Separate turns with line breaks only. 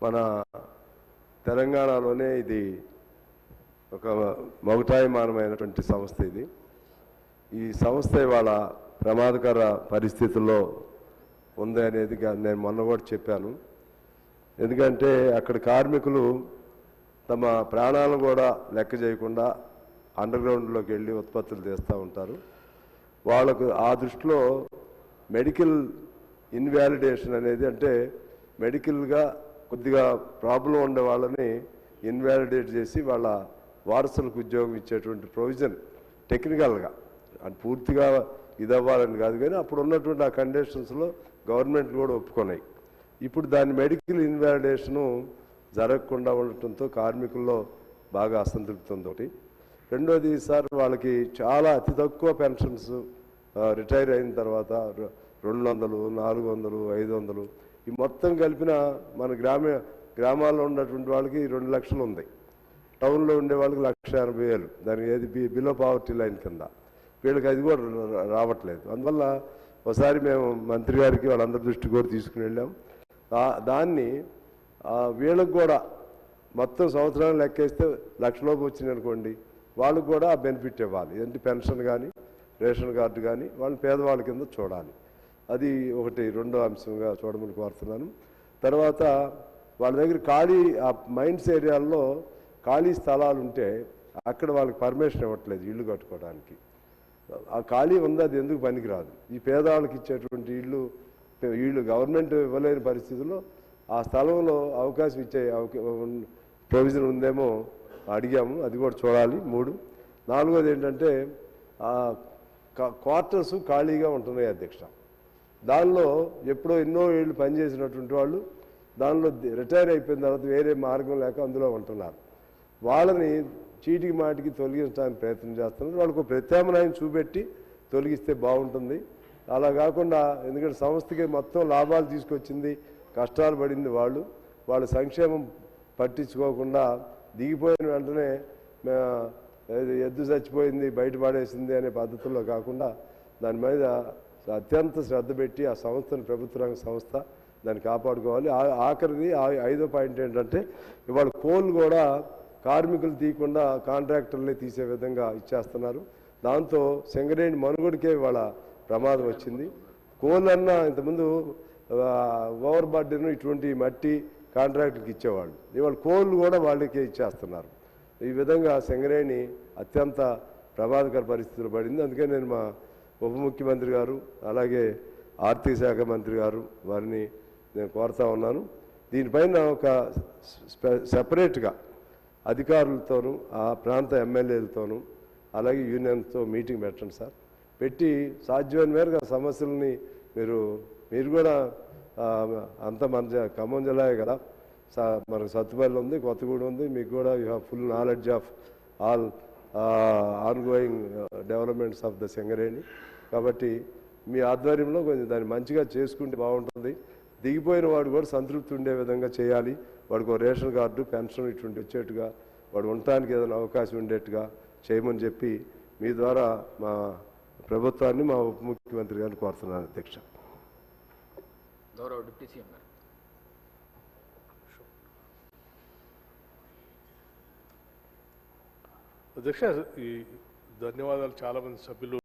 మన తెలంగాణలోనే ఇది ఒక మగుటాయమానమైనటువంటి సంస్థ. ఈ సంస్థ ఇవాళ ప్రమాదకర పరిస్థితుల్లో ఉంది అనేది నేను మొన్న కూడా చెప్పాను. ఎందుకంటే అక్కడ కార్మికులు తమ ప్రాణాలను కూడా లెక్క చేయకుండా అండర్ గ్రౌండ్లోకి వెళ్ళి ఉత్పత్తులు తీస్తూ ఉంటారు. వాళ్ళకు ఆ దృష్టిలో మెడికల్ ఇన్వాలిడేషన్ అనేది, అంటే మెడికల్గా కొద్దిగా ప్రాబ్లం ఉండే వాళ్ళని ఇన్వాలిడేట్ చేసి వాళ్ళ వారసులకు ఉద్యోగం ఇచ్చేటువంటి ప్రొవిజన్ టెక్నికల్గా అంటే పూర్తిగా ఇది అవ్వాలని కాదు, కానీ అప్పుడు ఉన్నటువంటి ఆ కండిషన్స్లో గవర్నమెంట్ కూడా ఒప్పుకున్నాయి. ఇప్పుడు దాని మెడికల్ ఇన్వాలిడేషను జరగకుండా ఉండటంతో కార్మికుల్లో బాగా అసంతృప్తి ఉంది ఒకటి. రెండోది సార్, వాళ్ళకి చాలా అతి తక్కువ పెన్షన్స్ రిటైర్ అయిన తర్వాత 200, 400, 500 ఈ మొత్తం కలిపిన మన గ్రామాల్లో ఉన్నటువంటి వాళ్ళకి 2 లక్షలు ఉంది. టౌన్లో ఉండే వాళ్ళకి 1,80,000, దానికి ఏది బిలో పావర్టీ లైన్ కింద. వీళ్ళకి అది కూడా రావట్లేదు. అందువల్ల ఒకసారి మేము మంత్రి గారికి వాళ్ళందరి దృష్టికి కూడా తీసుకుని వెళ్ళాం. దాన్ని వీళ్ళకి కూడా మొత్తం సంవత్సరాలు లెక్కేస్తే 1,00,000 లోపు వచ్చింది అనుకోండి, వాళ్ళకు కూడా ఆ బెనిఫిట్ ఇవ్వాలి. ఏంటి పెన్షన్ కానీ రేషన్ కార్డు కానీ వాళ్ళని పేదవాళ్ళ కింద చూడాలి. అది ఒకటి రెండో అంశంగా చూడమని కోరుతున్నాను. తర్వాత వాళ్ళ దగ్గర ఖాళీ ఆ మైన్స్ ఏరియాల్లో ఖాళీ స్థలాలు ఉంటే అక్కడ వాళ్ళకి పర్మిషన్ ఇవ్వట్లేదు ఇళ్ళు కట్టుకోవడానికి. ఆ ఖాళీ ఉంది, అది ఎందుకు పనికిరాదు. ఈ పేదవాళ్ళకి ఇచ్చేటువంటి ఇళ్ళు గవర్నమెంట్ ఇవ్వలేని పరిస్థితుల్లో ఆ స్థలంలో అవకాశం ఇచ్చే ప్రొవిజన్ ఉందేమో అడిగాము, అది కూడా చూడాలి. 3. 4వది ఏంటంటే క్వార్టర్స్ ఖాళీగా ఉంటున్నాయి అధ్యక్ష. దానిలో ఎప్పుడో ఎన్నో ఏళ్ళు పనిచేసినటువంటి వాళ్ళు దానిలో రిటైర్ అయిపోయిన తర్వాత వేరే మార్గం లేక అందులో ఉంటున్నారు. వాళ్ళని చీటికి మాటికి తొలగించడానికి ప్రయత్నం చేస్తున్నారు. వాళ్ళకు ప్రత్యామ్నాయం చూపెట్టి తొలగిస్తే బాగుంటుంది. అలా కాకుండా, ఎందుకంటే సంస్థకి మొత్తం లాభాలు తీసుకొచ్చింది, కష్టాలు పడింది వాళ్ళ సంక్షేమం పట్టించుకోకుండా దిగిపోయిన వెంటనే ఎద్దు చచ్చిపోయింది బయట పడేసింది అనే పద్ధతుల్లో కాకుండా దాని మీద అత్యంత శ్రద్ధ పెట్టి ఆ సంస్థను, ప్రభుత్వ రంగ సంస్థ, దాన్ని కాపాడుకోవాలి. ఆఖరిది 5వ పాయింట్ ఏంటంటే, ఇవాళ కోల్ కూడా కార్మికులు తీయకుండా కాంట్రాక్టర్లే తీసే విధంగా ఇచ్చేస్తున్నారు. దాంతో సింగరేణి మనుగడికే ఇవాళ ప్రమాదం వచ్చింది. కోల్ అన్నా ఇంతకుముందు ఓవర్ బర్డెన్ ఇటువంటి మట్టి కాంట్రాక్టర్కి ఇచ్చేవాళ్ళు, ఇవాళ కోళ్ళు కూడా వాళ్ళకే ఇచ్చేస్తున్నారు. ఈ విధంగా సింగరేణి అత్యంత ప్రమాదకర పరిస్థితులు పడింది. అందుకే నేను మా ఉప ముఖ్యమంత్రి గారు, అలాగే ఆర్థిక శాఖ మంత్రి గారు వారిని నేను కోరుతా ఉన్నాను, దీనిపైన ఒక సెపరేట్గా అధికారులతోనూ ఆ ప్రాంత ఎమ్మెల్యేలతోనూ అలాగే యూనియన్తో మీటింగ్ పెట్టండి సార్. పెట్టి సాధ్యమైన మేరకు ఆ సమస్యలని మీరు కూడా అంత మన ఖమ్మం జిల్లాయే కదా, మనకు సత్తుపల్లి ఉంది, కొత్తగూడెం ఉంది, మీకు కూడా you have full knowledge of all ongoing developments of the Singareni. కాబట్టి మీ ఆధ్వర్యంలో కొంచెం దాన్ని మంచిగా చేసుకుంటే బాగుంటుంది. దిగిపోయిన వాడు కూడా సంతృప్తి ఉండే విధంగా చేయాలి. వాడికి ఒక రేషన్ కార్డు, పెన్షన్ ఇటువంటి వచ్చేట్టుగా, వాడు ఉండటానికి ఏదైనా అవకాశం ఉండేట్టుగా చేయమని చెప్పి మీ ద్వారా మా ప్రభుత్వాన్ని, మా ఉప ముఖ్యమంత్రి గారిని కోరుతున్నాను అధ్యక్ష.
గౌరవ డిప్యూటీ సీఎం గారు.
అధ్యక్ష, ఈ ధన్యవాదాలు. చాలామంది సభ్యులు